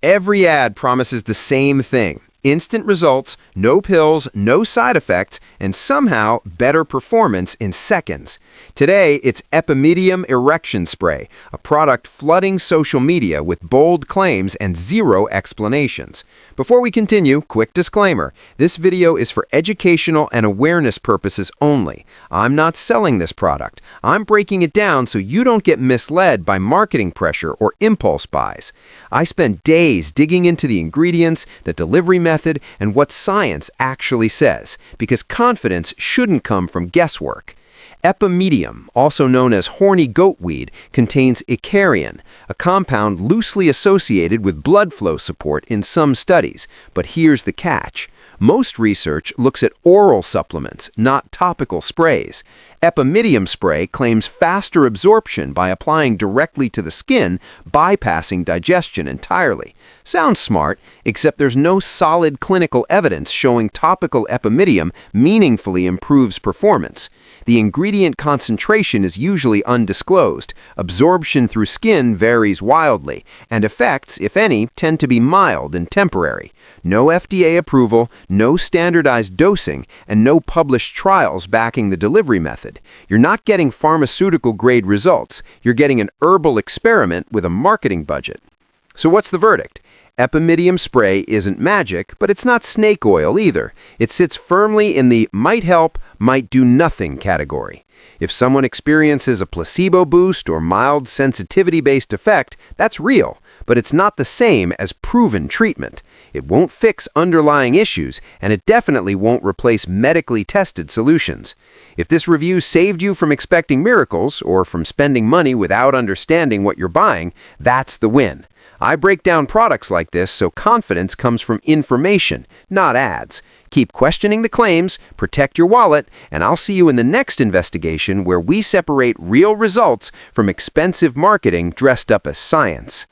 Every ad promises the same thing. Instant results, no pills, no side effects, and somehow better performance in seconds. Today, it's Epimedium Erection Spray, a product flooding social media with bold claims and zero explanations. Before we continue, quick disclaimer. This video is for educational and awareness purposes only. I'm not selling this product. I'm breaking it down so you don't get misled by marketing pressure or impulse buys. I spent days digging into the ingredients, the delivery method, and what science actually says, because confidence shouldn't come from guesswork. Epimedium, also known as horny goatweed, contains icariin, a compound loosely associated with blood flow support in some studies. But here's the catch. Most research looks at oral supplements, not topical sprays. Epimedium spray claims faster absorption by applying directly to the skin, bypassing digestion entirely. Sounds smart, except there's no solid clinical evidence showing topical epimedium meaningfully improves performance. The ingredient concentration is usually undisclosed, absorption through skin varies wildly, and effects, if any, tend to be mild and temporary. No FDA approval, no standardized dosing, and no published trials backing the delivery method. You're not getting pharmaceutical-grade results. You're getting an herbal experiment with a marketing budget. So what's the verdict? Epimedium spray isn't magic, but it's not snake oil either. It sits firmly in the might help, might do nothing category. If someone experiences a placebo boost or mild sensitivity-based effect, that's real, but it's not the same as proven treatment. It won't fix underlying issues, and it definitely won't replace medically tested solutions. If this review saved you from expecting miracles or from spending money without understanding what you're buying, that's the win. I break down products like this so confidence comes from information, not ads. Keep questioning the claims, protect your wallet, and I'll see you in the next investigation where we separate real results from expensive marketing dressed up as science.